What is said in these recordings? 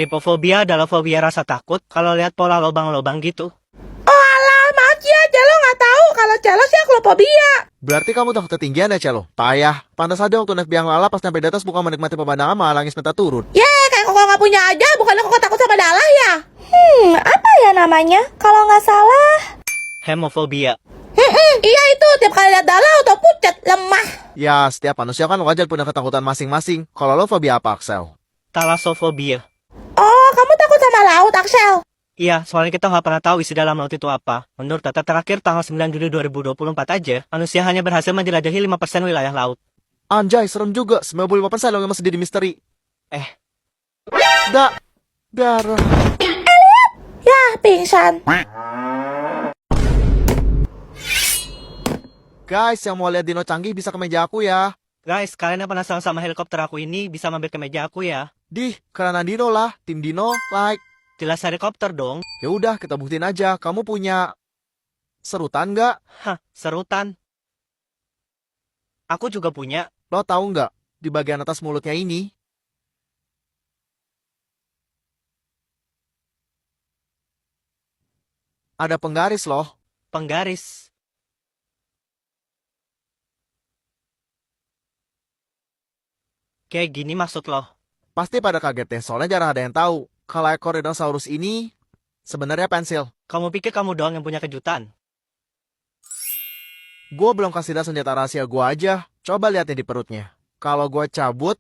Tripofobia adalah fobia rasa takut kalau lihat pola lubang-lubang gitu. Oh alah, maaf ya, Celo nggak tahu kalau Celo sih aklopobia. Berarti kamu takut ketinggian ya, Celo? Payah. Pantas aja waktu naik biang lala pas sampai di atas bukan menikmati pemandangan malah nangis minta turun. Ya, kayak kok nggak punya aja, bukannya kok takut sama Dalah ya? Apa ya namanya? Kalau nggak salah. Hemofobia. Iya itu, tiap kali lihat Dalah auto pucat, lemah. Ya, setiap manusia kan wajar punya ketakutan masing-masing. Kalau lo fobia apa, Axel? Thalassofobia. Oh, kamu takut sama laut, Axel? Iya, soalnya kita nggak pernah tahu isi dalam laut itu apa. Menurut data terakhir tanggal 9 Juli 2024 aja, manusia hanya berhasil menjelajahi 5% wilayah laut. Anjay, serem juga. 95% lo yang masih jadi misteri. Eh, Darah. Ya, pingsan. Guys, yang mau lihat dino canggih bisa ke meja aku ya. guys, kalian yang penasaran sama helikopter aku ini bisa mampir ke meja aku ya. Karena dino lah. Tim dino, like. Jelas helikopter dong. Ya udah, kita buktiin aja. Kamu punya serutan nggak? Hah, serutan. Aku juga punya. Lo tahu nggak? Di bagian atas mulutnya ini ada penggaris loh. Penggaris. Kayak gini maksud lo. Pasti pada kaget deh, soalnya jarang ada yang tahu. Kalau ekor dinosaurus ini sebenarnya pensil. Kamu pikir kamu doang yang punya kejutan? Gue belum kasih lihat senjata rahasia gue aja. Coba lihatnya di perutnya. Kalau gue cabut,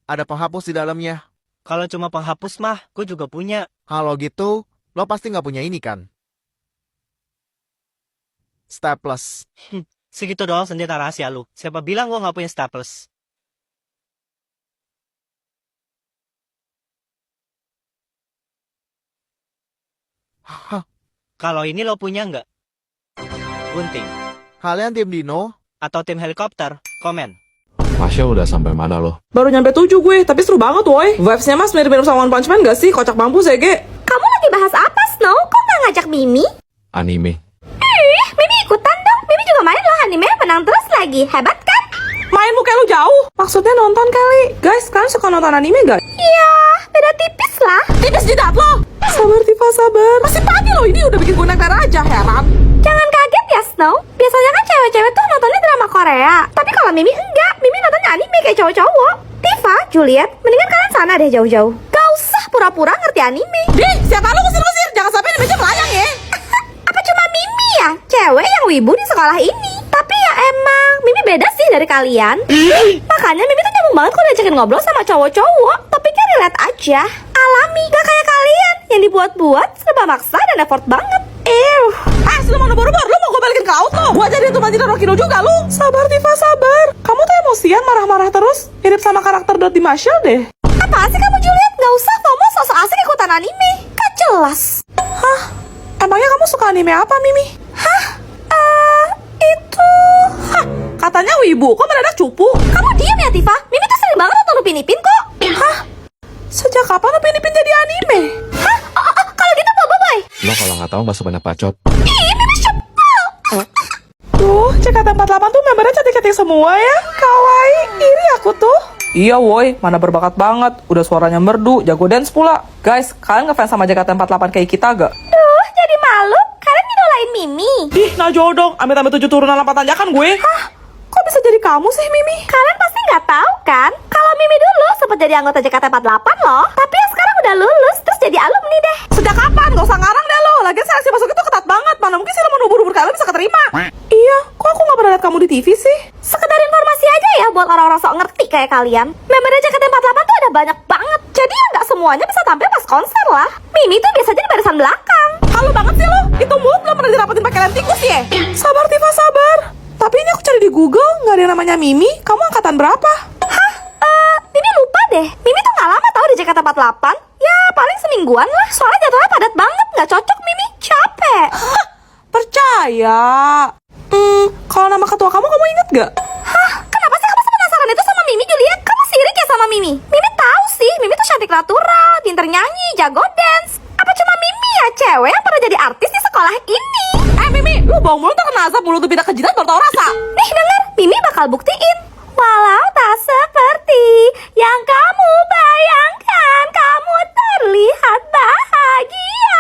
ada penghapus di dalamnya. Kalau cuma penghapus mah, gue juga punya. Kalau gitu, lo pasti nggak punya ini kan? Staples. Segitu doang senjata rahasia lu. Siapa bilang gue nggak punya staples? Hah, Kalau ini lo punya nggak? Gunting. kalian tim dino? Atau tim helikopter? Komen. Masya udah sampai mana lo? Baru nyampe 7 gue, tapi seru banget woy. Vibes-nya mas mirip-mirip sama One Punch Man gak sih? Kocak mampus ya, Ge. Kamu lagi bahas apa, Snow? Kok nggak ngajak Mimi? Anime. Mimi ikutan dong. Mimi juga main loh anime, menang terus lagi. Hebat kan? Main lu kayak lu jauh. Maksudnya nonton kali. Guys, kalian suka nonton anime gak? Iya, beda tipis lah. Tipis jidat lo. Sabar Tifa, sabar. Masih pagi loh ini, udah bikin gue naik aja, heran. Jangan kaget ya, Snow. Biasanya kan cewek-cewek tuh nontonnya drama Korea. Tapi kalau Mimi enggak. Mimi nontonnya anime kayak cowok-cowok. Tifa, Juliet, mendingan kalian sana deh jauh-jauh. Gak usah pura-pura ngerti anime. Di, siapa lu usir-usir? Jangan sampai di meja melayang ya. Apa cuma Mimi ya? Cewek yang wibu di sekolah ini. Tapi ya emang, Mimi beda sih dari kalian. Makanya Mimi tuh nyambung banget kalau diajakin ngobrol sama cowok-cowok. Topiknya relate aja. Alami, gak kayak kalian. Yang dibuat-buat, serba maksa dan effort banget. Lu mau buru-buru, lu mau gue balikin ke laut lo. Gue jadi tuh banjiran Rokino juga lu. Sabar Tifa, sabar. Kamu tuh emosian marah-marah terus. Mirip sama karakter Dot di Marshall deh. Apa sih kamu Juliet? Gak usah FOMO sosok asik ikutan anime. Gak jelas. Hah? Emangnya kamu suka anime apa, Mimi? Itu... Hah? Katanya wibu, kok mendadak cupu? Kamu diam ya Tifa. Mimi tuh sering banget nonton Upin Ipin kok. Hah? Sejak kapan Upin Ipin jadi anime? Hah? Kalau gitu boy. Lo kalau nggak tahu nggak sebanyak bacot. Ih, Mimi sebel. Tuh, CKT48 tuh membernya cantik-cantik semua ya. Kawaii, iri aku tuh. Iya woi, mana berbakat banget. Udah suaranya merdu, jago dance pula. Guys, kalian ngefans sama JKT48 kayak kita gak? Duh, jadi malu. Kalian ngidolain Mimi. Ih, nah jodoh. Amit-amit 7 turunan 8 tanjakan gue. Hah? Kok bisa jadi kamu sih, Mimi? Kalian pasti nggak tahu kan? Kalau Mimi dulu sempat jadi anggota JKT48 loh. Tapi yang sekarang udah lulus, terus jadi alumni deh. Sejak kapan? Gak usah ngarang deh lo. Lagian seleksi masuk itu ketat banget. Mana mungkin sih lo mau ubur-ubur kalian bisa keterima. Iya, kok aku gak pernah liat kamu di TV sih? Sekedar informasi aja ya buat orang-orang sok ngerti kayak kalian. Membernya JKT48 tuh ada banyak banget. Jadi ya nggak semuanya bisa tampil pas konser lah. Mimi tuh biasanya di barisan belakang. Halu banget sih lo. Itu mulut lo pernah dirapetin pakai lem tikus ya? Sabar Tifa, sabar. Tapi ini aku cari di Google, nggak ada yang namanya Mimi. Kamu angkatan berapa? Hah? Mimi lupa deh. Mimi tuh nggak lama tau di JKT48. Ya paling semingguan lah. Soalnya jadwalnya padat banget. Nggak cocok Mimi. Capek. Hah? Percaya. Kalau nama ketua kamu inget gak? Hah? Kenapa sih kamu penasaran itu sama Mimi, Juliet? Kamu sirik ya sama Mimi? Mimi tahu sih. Mimi tuh cantik natural, pinter nyanyi, jago dance. Apa cuma Mimi ya cewek yang pernah jadi artis di sekolah ini? Mimi, lu bau mulut terkena asap mulut tuh pindah ke jidat baru tau rasa. Nih denger, Mimi bakal buktiin. Walau tak seperti yang kamu bayangkan, kamu terlihat bahagia.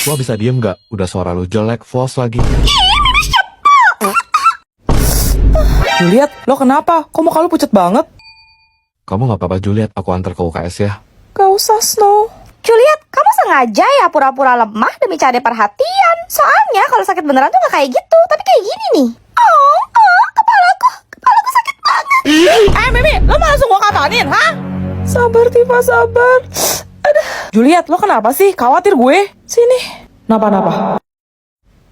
Lo bisa diem gak? Udah suara lu jelek, false lagi. Juliet, lo kenapa? Kok muka lu pucat banget? Kamu gak apa-apa Juliet, aku antar ke UKS ya. Gak usah, Snow. Juliet, kamu sengaja ya pura-pura lemah demi cari perhatian. Soalnya kalau sakit beneran tuh gak kayak gitu, tapi kayak gini nih. Kepalaku sakit banget. Mimi, lo mau langsung gua katanin, ha? Sabar, Tifa, sabar. Aduh. Juliet, lo kenapa sih? Khawatir gue. Sini. Napa?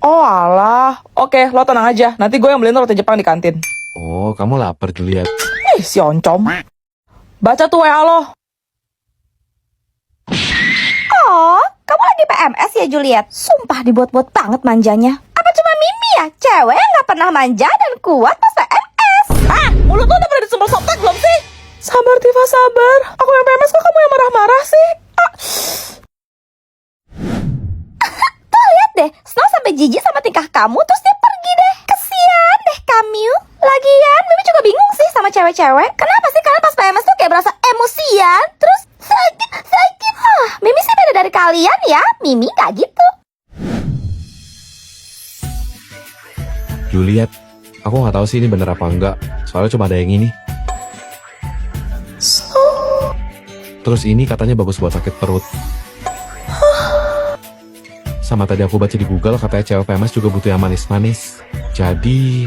Oh alah. Oke, lo tenang aja. Nanti gue yang beliin roti Jepang di kantin. Oh, kamu lapar Juliet. Si oncom. Baca tuh WA lo. Oh, kamu lagi PMS ya Juliet? Sumpah dibuat-buat banget manjanya. Apa cuma Mimi ya? Cewek yang gak pernah manja dan kuat pas PMS. Mulut lo udah pernah disembel softtek belum sih? Sabar, Tifa, sabar. Aku yang PMS kok kamu yang marah-marah sih? Tuh lihat deh, Snow sampai jijik sama tingkah kamu, terus dia pergi deh. Kesian deh kamu. Lagian, Mimi juga bingung sih sama cewek-cewek. Kenapa sih kalian pas PMS tuh kayak berasa emosian? Terus sakit. Mimi sih beda dari kalian ya. Mimi gak gitu. Juliet, aku gak tahu sih ini bener apa enggak. Soalnya cuma ada yang ini. Terus ini katanya bagus buat sakit perut. Sama tadi aku baca di Google katanya cewek PMS juga butuh yang manis-manis. Jadi...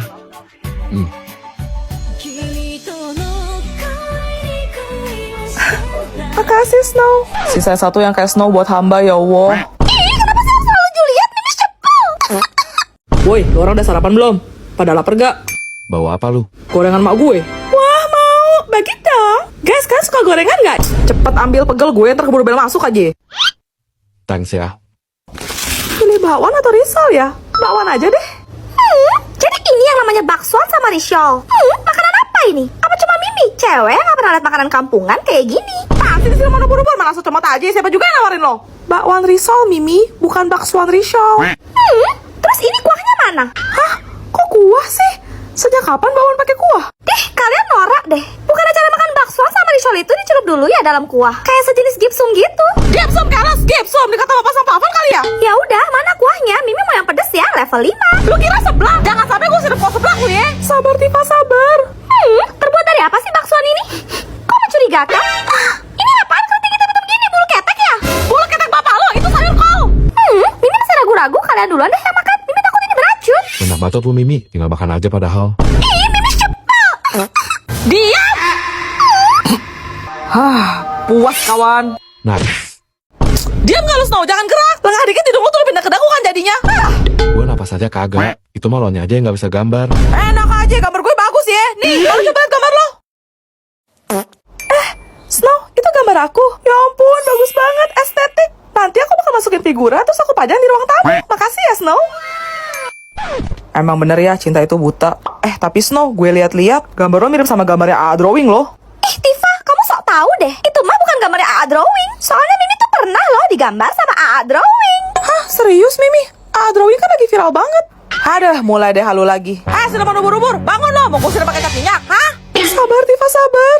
Makasih, Snow. Sisa satu yang kayak Snow buat hamba, ya Allah. Kenapa sih harus selalu Juliet? Mimi cepel. Woi, lu orang udah sarapan belum? Pada lapar gak? Bawa apa lu? Gorengan mak gue. Wah, mau. Bagi dong. Guys, kalian suka gorengan gak? Cepet ambil pegel gue, ntar keburu bel masuk aja. Thanks ya. Pilih bakwan atau risol ya? Bakwan aja deh. Jadi ini yang namanya baksoan sama risol. Makanan apa ini? Apa cuma Mimi? Cewek yang gak pernah lihat makanan kampungan kayak gini. Pasti di sini mau buru-buru, mana langsung comot aja. Siapa juga yang nawarin lo? Bakwan risol, Mimi. Bukan baksoan risol. Terus ini kuahnya mana? Hah? Kok kuah sih? Sejak kapan bakwan pakai kuah? Kalian norak deh. Bukannya cara makan baksoan sama risol itu dicelup dulu ya dalam kuah? Kayak sejenis gipsum gitu. Gipsum, Keras, gipsum. Dikata bapak sama Pavan kali ya? Ya udah, mana kuahnya? Mimi mau yang pedes ya, level 5. Lu kira sebelah? Jangan sampai gue sirup kau sebelah lu ya. Sabar, Tifa, sabar. Terbuat dari apa sih baksoan ini? Kok mencurigakan? Ini apaan keriting hitam-hitam gini? Bulu ketek ya? Bulu ketek bapak lo, itu sayur kol. Mimi masih ragu-ragu. Kalian duluan deh yang makan. Mimi takut ini beracun. Enak bacot lu Mimi, tinggal makan aja padahal. Diam! Puas kawan. Nice. Diam gak lu, Snow? Jangan gerak. Lengah dikit hidung lu tuh lebih pindah ke dagu kan jadinya. Gue napas aja kagak. Itu malonnya aja yang gak bisa gambar. Enak aja, gambar gue bagus ya. Nih, baru coba lihat gambar lo. Snow, itu gambar aku. Ya ampun, bagus banget, estetik. Nanti aku bakal masukin figura, terus aku pajang di ruang tamu. Makasih ya, Snow. Emang bener ya, cinta itu buta. Tapi Snow, gue lihat-lihat gambar lo mirip sama gambarnya AA Drawing loh. Tifa, kamu sok tahu deh. Itu mah bukan gambarnya AA Drawing. Soalnya Mimi tuh pernah loh digambar sama AA Drawing. Hah, serius Mimi? AA Drawing kan lagi viral banget. Aduh, mulai deh halu lagi. Sudah mau ubur-ubur, bangun lo, mau kusir pakai cat minyak, hah? Sabar, Tifa, sabar.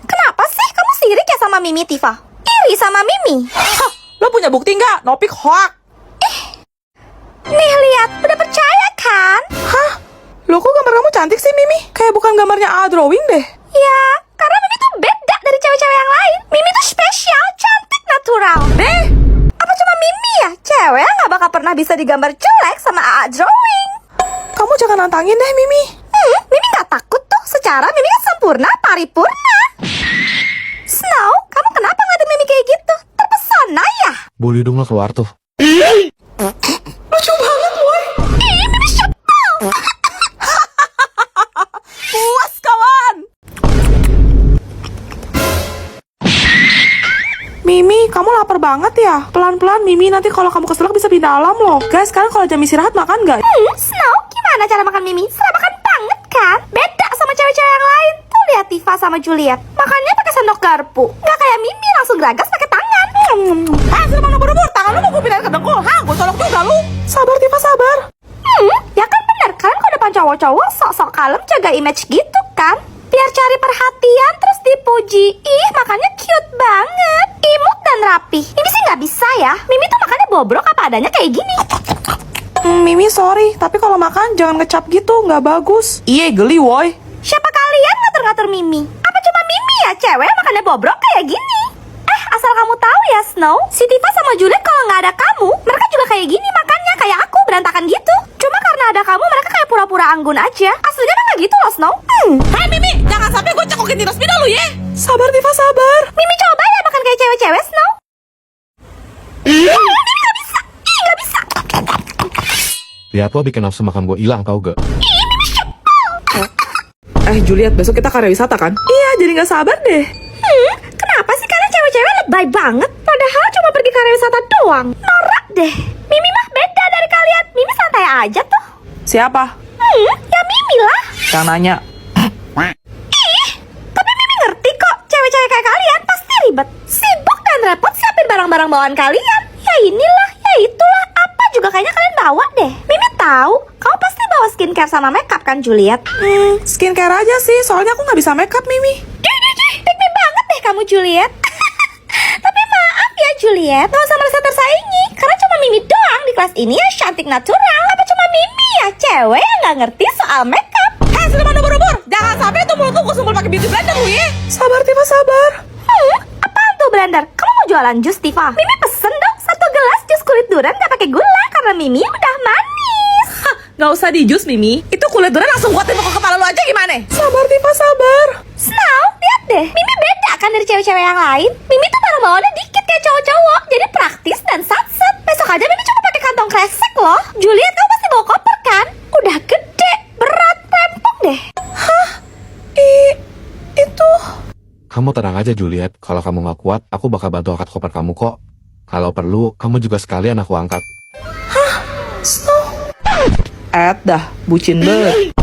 Kenapa sih kamu sirik ya sama Mimi, Tifa? Iri sama Mimi? Hah, lo punya bukti nggak? Nopik hoak. Nih lihat, udah percaya kan? Hah? Loh kok gambar kamu cantik sih, Mimi? Kayak bukan gambarnya AA Drawing deh. Ya, karena Mimi tuh beda dari cewek-cewek yang lain. Mimi tuh spesial, cantik, natural. Deh, Apa cuma Mimi ya? Cewek yang gak bakal pernah bisa digambar jelek sama AA Drawing. kamu jangan nantangin deh, Mimi. Mimi gak takut tuh. Secara Mimi kan sempurna, paripurna. Snow, kamu kenapa ngeliatin Mimi kayak gitu? Terpesona ya? Bulu hidung lo keluar tuh. Lucu banget, woy. Mimi cepel. Puas, kawan. Mimi, kamu lapar banget ya? Pelan-pelan, Mimi. Nanti kalau kamu keselak bisa pindah alam loh. Guys, kalian kalau jam istirahat makan nggak? Snow, gimana cara makan Mimi? Serabakan banget kan? Beda sama cewek-cewek yang lain. Tuh lihat Tifa sama Juliet. Makannya pakai sendok garpu. Gak kayak Mimi langsung geragas pakai tangan. Sudah mau buru-buru. Tangan lu mau pindahin ke dengkul. Hah, gue colok juga lu. Sabar, Tifa, sabar. Ya kan bener. Kalian kalau depan cowok-cowok cowok sok-sok kalem jaga image gitu kan? Biar cari perhatian terus dipuji. Ih, makanya cute banget. Imut dan rapi. Mimi sih nggak bisa ya. Mimi tuh makannya bobrok apa adanya kayak gini. Mimi sorry, tapi kalau makan jangan ngecap gitu, nggak bagus. Iya, geli woi. Siapa kalian ngatur-ngatur Mimi? Apa cuma Mimi ya cewek yang makannya bobrok kayak gini? Asal kamu tahu ya Snow, si Tifa sama Juliet kalau nggak ada kamu, mereka juga kayak gini makannya, kayak aku berantakan gitu. Cuma karena ada kamu, mereka kayak pura-pura anggun aja. Aslinya kan nggak gitu loh Snow. Hai Mimi, jangan sampai gue cekokin di resmi dulu ya. Sabar Tifa, sabar. Mimi coba ya makan kayak cewek-cewek Snow. Mimi nggak bisa, nggak bisa. Lihat lo bikin nafsu makan gue hilang tau gak? Juliet, besok kita karya wisata kan? Iya, jadi nggak sabar deh. Kenapa sih kalian cewek-cewek lebay banget? Padahal cuma pergi karya wisata doang. Norak deh. Mimi mah beda dari kalian. Mimi santai aja tuh. Siapa? Ya Mimi lah. Yang nanya. Tapi Mimi ngerti kok, cewek-cewek kayak kalian pasti ribet, sibuk dan repot siapin barang-barang bawaan kalian. Ya inilah, ya itulah, apa juga kayaknya kalian bawa deh. Mimi tahu, kamu pasti bawa skincare sama makeup kan Juliet? Skincare aja sih, soalnya aku nggak bisa makeup Mimi. Pick me banget deh kamu Juliet. Tapi maaf ya Juliet, gak usah merasa tersaingi. Karena cuma Mimi doang di kelas ini yang cantik natural. Apa cuma Mimi ya cewek yang gak ngerti soal makeup? Hei, sudah mana ubur-ubur? Jangan sampai tuh mulut lu gue sumpul pakai beauty blender lu ya. Sabar Tifa, sabar. Apaan tuh blender? Kamu mau jualan jus Tifa? Mimi pesen dong 1 gelas jus kulit durian gak pakai gula karena Mimi udah manis. Hah, gak usah di jus Mimi. Itu kulit durian langsung gua timpuk ke kepala lu aja gimana? Sabar Tifa, sabar. Snow, lihat deh, Mimi beda kan dari cewek-cewek yang lain. Mimi tuh barang bawaannya dikit kayak cowok-cowok, jadi praktis dan satset. Besok aja Mimi cuma pakai kantong kresek loh. Juliet, kamu pasti bawa koper kan? Udah gede, berat, rempong deh. Itu. Kamu tenang aja Juliet, kalau kamu gak kuat, aku bakal bantu angkat koper kamu kok. Kalau perlu, kamu juga sekalian aku angkat. Dah, bucin banget.